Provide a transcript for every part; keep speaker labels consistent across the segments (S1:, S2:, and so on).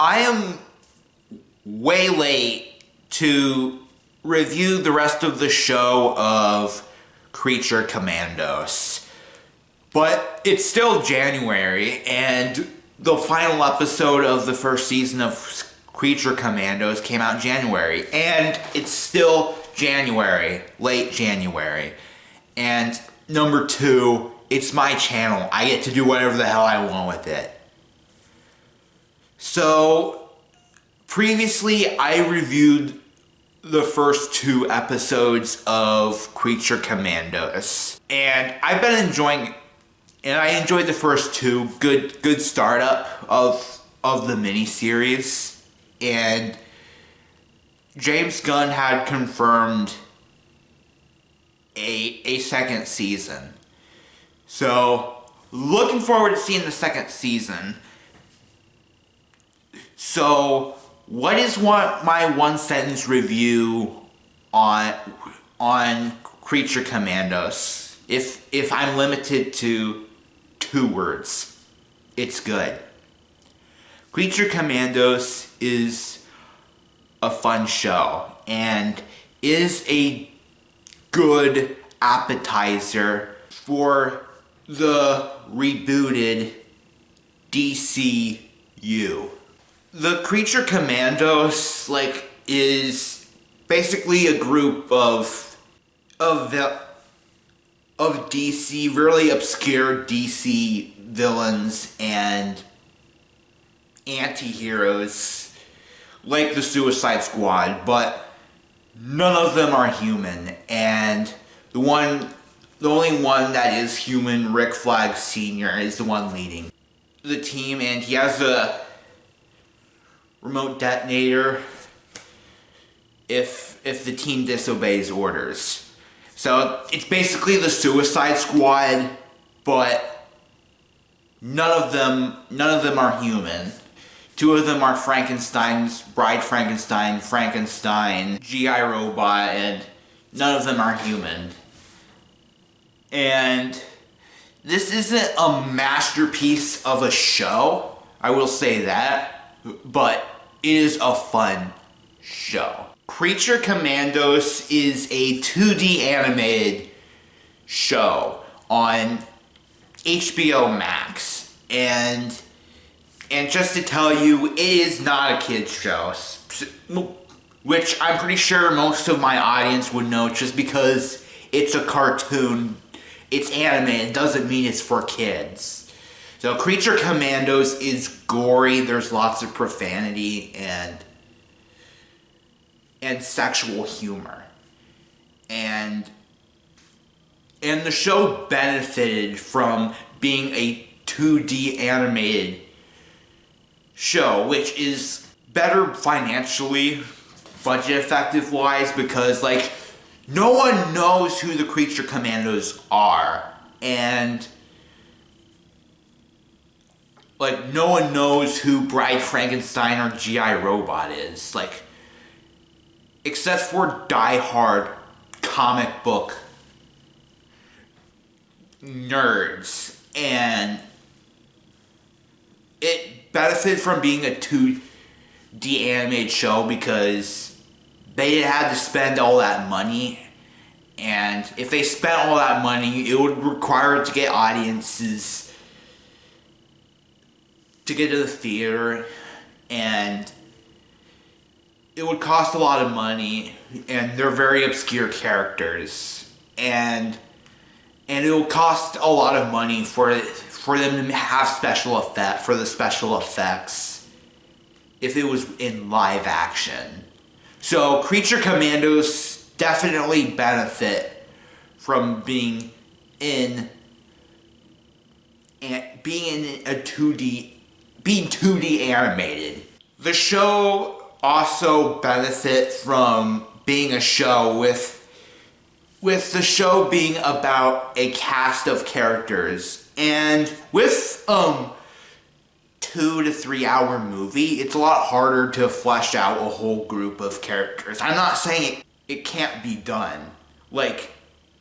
S1: I am way late to review the rest of the show of Creature Commandos. But it's still January, and the final episode of the first season of Creature Commandos came out in January. And it's still January, late January. And number two, it's my channel. I get to do whatever the hell I want with it. So, previously I reviewed the first two episodes of Creature Commandos. And I've been enjoying it. And I enjoyed the first two. Good startup of the miniseries. And James Gunn had confirmed a second season. So, looking forward to seeing the second season. So, what is my one-sentence review on Creature Commandos? If I'm limited to 2 words, it's good. Creature Commandos is a fun show and is a good appetizer for the rebooted DCU. The Creature Commandos, is basically a group of DC, really obscure DC villains and anti-heroes, like the Suicide Squad, but none of them are human, and the only one that is human, Rick Flag Sr., is the one leading the team, and he has a remote detonator if the team disobeys orders. So it's basically the Suicide Squad, but none of them are human. 2 of them are Frankenstein's Bride Frankenstein, G.I. Robot, and none of them are human. And this isn't a masterpiece of a show, I will say that, but it is a fun show. Creature Commandos is a 2D animated show on HBO Max, and just to tell you, it is not a kid's show, which I'm pretty sure most of my audience would know. Just because it's a cartoon, it's animated, doesn't mean it's for kids. So Creature Commandos is gory, there's lots of profanity and sexual humor. And the show benefited from being a 2D animated show, which is better financially, budget effective wise, because no one knows who the Creature Commandos are, and no one knows who Bride Frankenstein or G.I. Robot is, except for die-hard comic book nerds, and it benefited from being a 2D animated show because they had to spend all that money, and if they spent all that money, it would require it to get audiences to get to the theater, and it would cost a lot of money, and they're very obscure characters, and it will cost a lot of money for them to have special effects if it was in live action. So Creature Commandos definitely benefit from being in 2D animated. The show also benefit from being a show with the show being about a cast of characters, and with 2 to 3 hour movie, it's a lot harder to flesh out a whole group of characters. I'm not saying it can't be done.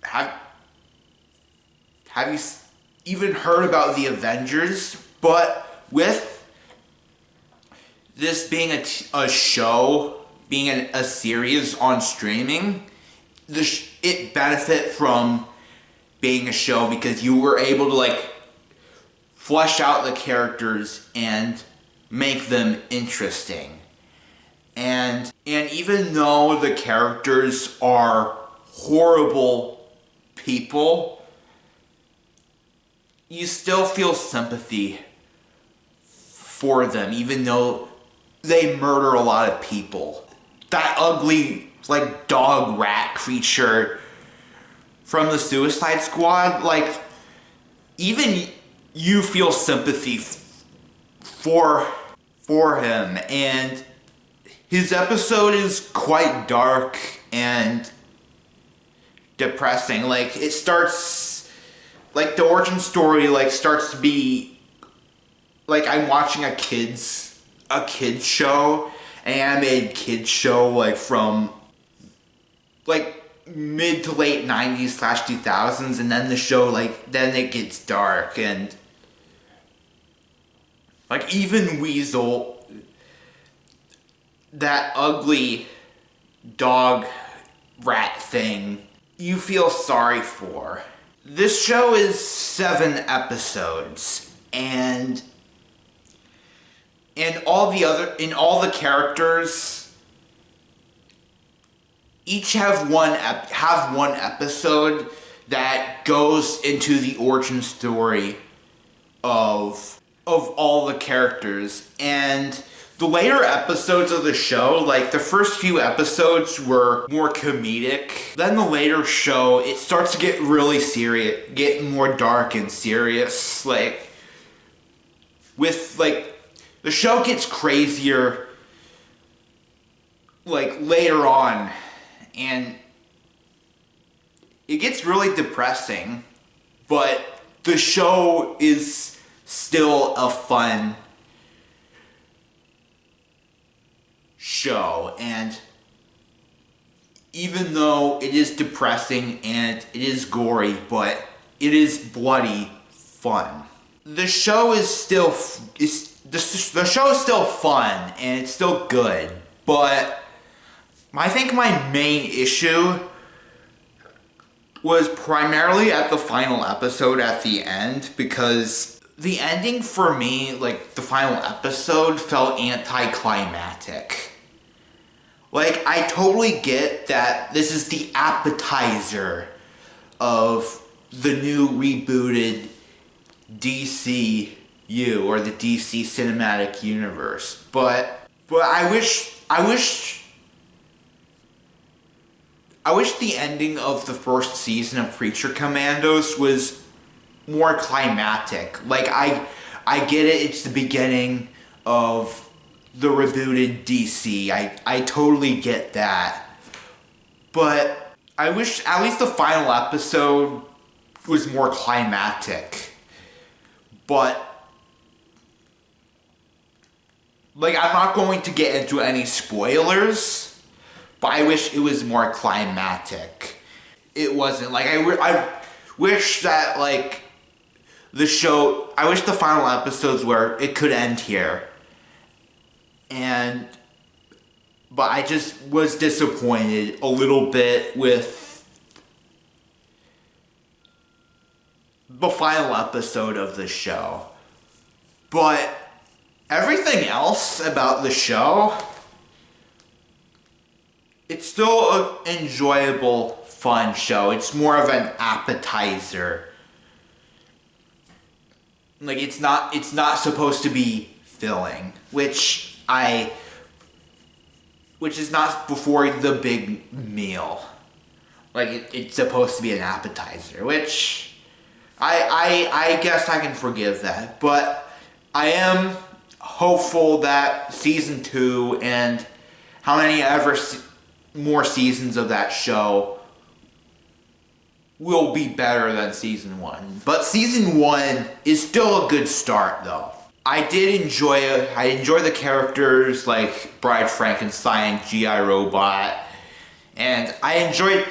S1: Have you even heard about the Avengers? But with this being a show, being a series on streaming, it benefit from being a show because you were able to like flesh out the characters and make them interesting. And even though the characters are horrible people, you still feel sympathy for them, even though they murder a lot of people. That ugly, like, dog rat creature from the Suicide Squad, like, even you feel sympathy for him, and his episode is quite dark and depressing. Like, it starts, like, the origin story, like, starts to be, like, I'm watching a kids show, an animated kids show, like, from, like, mid to late 90s / 2000s, and then the show, like, then it gets dark, and, like, even Weasel, that ugly dog rat thing, you feel sorry for. This show is 7 episodes, and all the characters each have one episode that goes into the origin story of all the characters. And the later episodes of the show, like the first few episodes were more comedic. Then the later show, it starts to get really serious, get more dark and serious. Like, with, like, the show gets crazier, like, later on. And it gets really depressing, but the show is still a fun show. And even though it is depressing and it is gory, but it is bloody fun. The show is still the show is still fun and it's still good, but I think my main issue was primarily at the final episode at the end, because the ending for me, like the final episode, felt anticlimactic. Like, I totally get that this is the appetizer of the new rebooted DCU, or the DC Cinematic Universe, but I wish the ending of the first season of Creature Commandos was more climactic. Like, I get it, it's the beginning of the rebooted DC. I totally get that. But I wish at least the final episode was more climactic. But, like, I'm not going to get into any spoilers, but I wish it was more climactic. It wasn't. Like, I wish that, like, the show, I wish the final episodes where it could end here. But I just was disappointed a little bit with the final episode of the show. But everything else about the show, it's still an enjoyable, fun show. It's more of an appetizer. Like, it's not supposed to be filling, which is not before the big meal. Like, it's supposed to be an appetizer, which I guess I can forgive that. But I am hopeful that season 2 and how many more seasons of that show will be better than season 1. But season 1 is still a good start, though. I enjoy the characters like Bride Frankenstein, G.I. Robot, and I enjoyed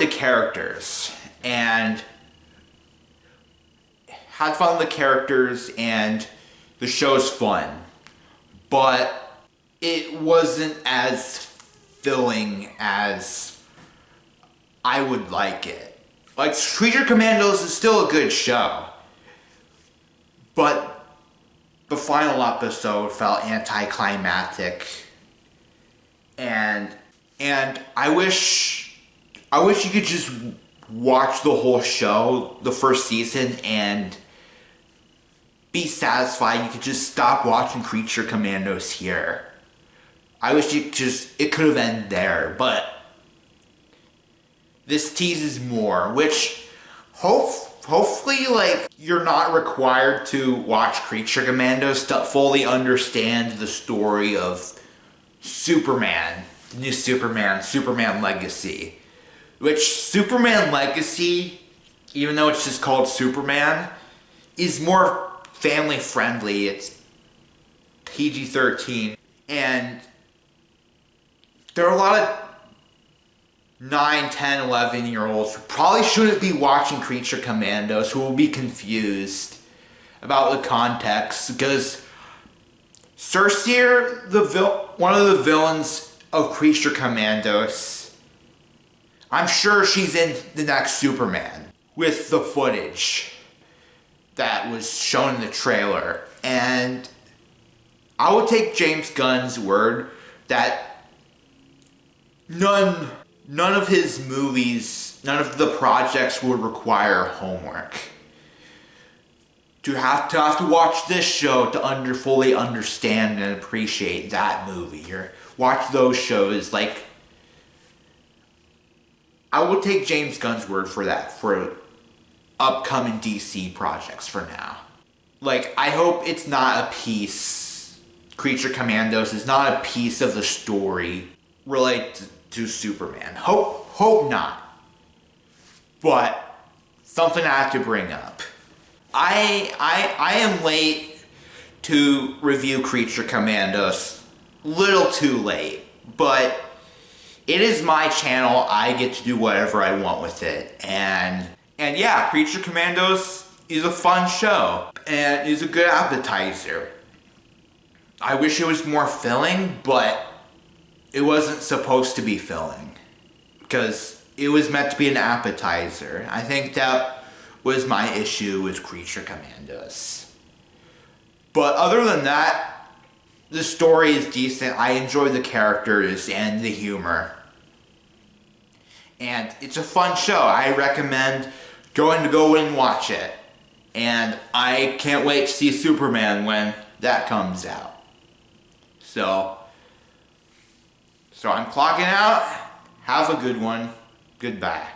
S1: the characters and had fun with the characters, and the show's fun. but it wasn't as filling as I would like it. Like, Creature Commandos is still a good show, but the final episode felt anticlimactic, and I wish you could just watch the whole show, the first season, and be satisfied. You could just stop watching Creature Commandos here. I wish it could have ended there, but this teases more, which hopefully, like, you're not required to watch Creature Commandos to fully understand the story of Superman, the new Superman Legacy. Which, Superman Legacy, even though it's just called Superman, is more family friendly. It's PG-13, and there are a lot of 9, 10, 11-year-olds who probably shouldn't be watching Creature Commandos, who will be confused about the context, because Cersei, one of the villains of Creature Commandos, I'm sure she's in the next Superman with the footage that was shown in the trailer, and I would take James Gunn's word that none of his movies, none of the projects would require homework. To have to watch this show to fully understand and appreciate that movie, or watch those shows, like, I would take James Gunn's word for that, for upcoming DC projects for now. Like, I hope it's not a piece, Creature Commandos is not a piece of the story related to Superman. Hope not. But something I have to bring up. I am late to review Creature Commandos. Little too late. But it is my channel. I get to do whatever I want with it. And yeah, Creature Commandos is a fun show. And is a good appetizer. I wish it was more filling, but it wasn't supposed to be filling, because it was meant to be an appetizer. I think that was my issue with Creature Commandos. But other than that, the story is decent. I enjoy the characters and the humor. And it's a fun show. I recommend go in and watch it. And I can't wait to see Superman when that comes out. So I'm clocking out. Have a good one. Goodbye.